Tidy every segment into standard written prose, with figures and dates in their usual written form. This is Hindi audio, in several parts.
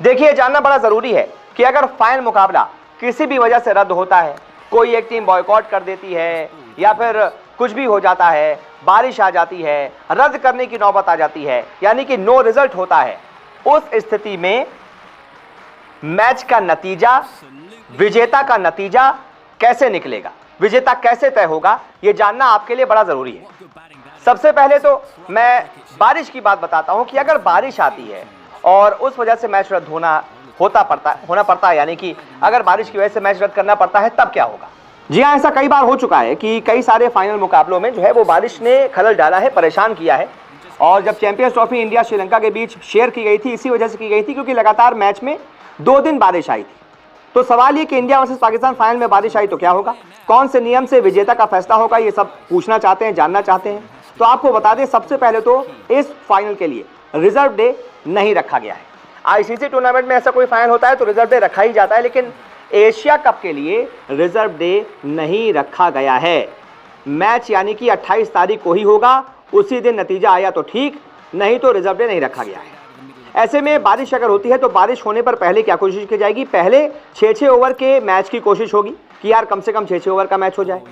देखिए, जानना बड़ा जरूरी है कि अगर फाइनल मुकाबला किसी भी वजह से रद्द होता है, कोई एक टीम बॉयकॉट कर देती है या फिर कुछ भी हो जाता है, बारिश आ जाती है, रद्द करने की नौबत आ जाती है, यानी कि नो रिजल्ट होता है, उस स्थिति में मैच का नतीजा, विजेता का नतीजा कैसे निकलेगा, विजेता कैसे तय होगा, यह जानना आपके लिए बड़ा जरूरी है। सबसे पहले तो मैं बारिश की बात बताता हूं कि अगर बारिश आती है और उस वजह से मैच रद्द होना पड़ता है, यानी कि अगर बारिश की वजह से मैच रद्द करना पड़ता है, तब क्या होगा। जी हां, ऐसा कई बार हो चुका है कि कई सारे फाइनल मुकाबलों में जो है वो बारिश ने खलल डाला है, परेशान किया है। और जब चैंपियंस ट्रॉफी इंडिया श्रीलंका के बीच शेयर की गई थी, इसी वजह से की गई थी क्योंकि लगातार मैच में 2 दिन बारिश आई थी। तो सवाल ये कि इंडिया वर्सेस पाकिस्तान फाइनल में बारिश आई तो क्या होगा, कौन से नियम से विजेता का फैसला होगा, ये सब पूछना चाहते हैं, जानना चाहते हैं। तो आपको बता दें, सबसे पहले तो इस फाइनल के लिए रिजर्व डे नहीं रखा गया है। आईसीसी टूर्नामेंट में ऐसा कोई फाइनल होता है तो रिजर्व डे रखा ही जाता है, लेकिन एशिया कप के लिए रिजर्व डे नहीं रखा गया है। मैच यानी कि 28 तारीख को ही होगा, उसी दिन नतीजा आया तो ठीक, नहीं तो रिजर्व डे नहीं रखा गया है। ऐसे में बारिश अगर होती है तो बारिश होने पर पहले क्या कोशिश की जाएगी, पहले 6-6 ओवर के मैच की कोशिश होगी कि यार कम से कम 6-6 ओवर का मैच हो जाए।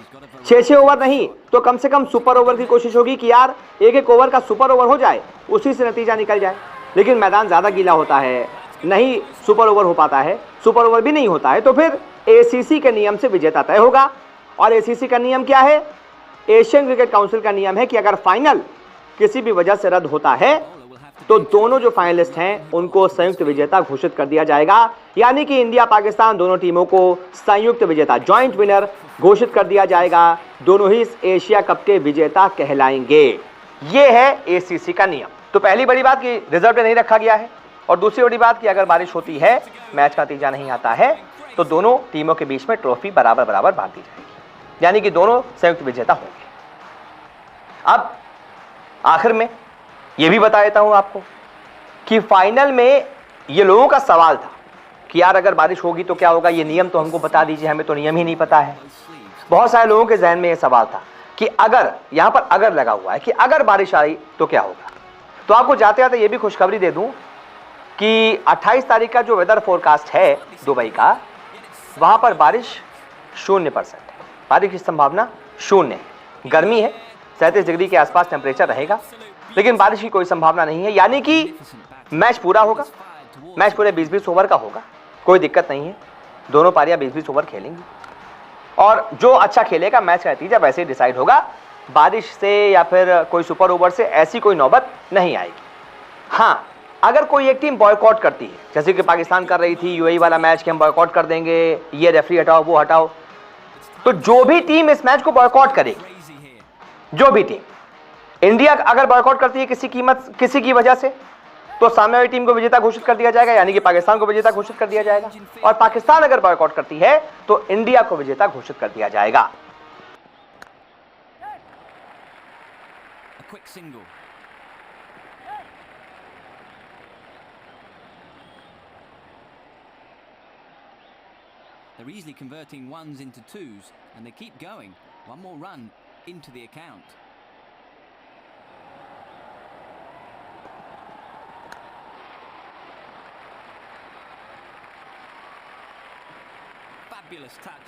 6-6 ओवर नहीं तो कम से कम सुपर ओवर की कोशिश होगी कि यार एक एक ओवर का सुपर ओवर हो जाए, उसी से नतीजा निकल जाए। लेकिन मैदान ज़्यादा गीला होता है, नहीं सुपर ओवर हो पाता है, सुपर ओवर भी नहीं होता है, तो फिर एसीसी के नियम से विजेता तय होगा। और एसीसी का नियम क्या है, एशियन क्रिकेट काउंसिल का नियम है कि अगर फाइनल किसी भी वजह से रद्द होता है तो दोनों जो फाइनलिस्ट हैं उनको संयुक्त विजेता घोषित कर दिया जाएगा, यानी कि इंडिया पाकिस्तान दोनों टीमों को संयुक्त विजेता, जॉइंट विनर घोषित कर दिया जाएगा। दोनों ही इस एशिया कप के विजेता कहलाएंगे। यह है एसीसी का नियम। तो पहली बड़ी बात कि रिजर्व डे नहीं रखा गया है, और दूसरी बड़ी बात कि अगर बारिश होती है, मैच का नतीजा नहीं आता है, तो दोनों टीमों के बीच में ट्रॉफी बराबर बराबर बांट दी जाएगी, यानी कि दोनों संयुक्त विजेता होंगे। अब आखिर में यह भी बता देता हूं आपको कि फाइनल में ये लोगों का सवाल था कि यार अगर बारिश होगी तो क्या होगा, ये नियम तो हमको बता दीजिए, हमें तो नियम ही नहीं पता है। बहुत सारे लोगों के जहन में यह सवाल था कि अगर, यहां पर अगर लगा हुआ है कि अगर बारिश आई तो क्या होगा। तो आपको जाते जाते ये भी खुशखबरी दे दूं कि 28 तारीख का जो वेदर फोरकास्ट है दुबई का, वहां पर बारिश 0% है, बारिश की संभावना 0 है। गर्मी है, 37 डिग्री के आसपास टेम्परेचर रहेगा, लेकिन बारिश की कोई संभावना नहीं है, यानी कि मैच पूरा होगा। मैच पूरे 20-20 ओवर का होगा, कोई दिक्कत नहीं है, दोनों पारियां 20-20 ओवर खेलेंगी और जो अच्छा खेलेगा मैच का नतीजा वैसे ही डिसाइड होगा। बारिश से या फिर कोई सुपर ओवर से ऐसी कोई नौबत नहीं आएगी। हां, अगर कोई एक टीम बॉयकॉट करती है, जैसे कि पाकिस्तान कर रही थी यूएई वाला मैच कि हम बॉयकॉट कर देंगे, ये रेफरी हटाओ वो हटाओ, तो जो भी टीम इस मैच को बॉयकॉट करेगी, जो भी टीम, इंडिया अगर बॉयकॉट करती है किसी की वजह से, तो सामने वाली टीम को विजेता घोषित कर दिया जाएगा, यानी कि पाकिस्तान को विजेता घोषित कर दिया जाएगा। और पाकिस्तान अगर बॉयकॉट करती है तो इंडिया को विजेता घोषित कर दिया जाएगा। They're easily converting ones into twos and they keep going. One more run into the account. Fabulous touch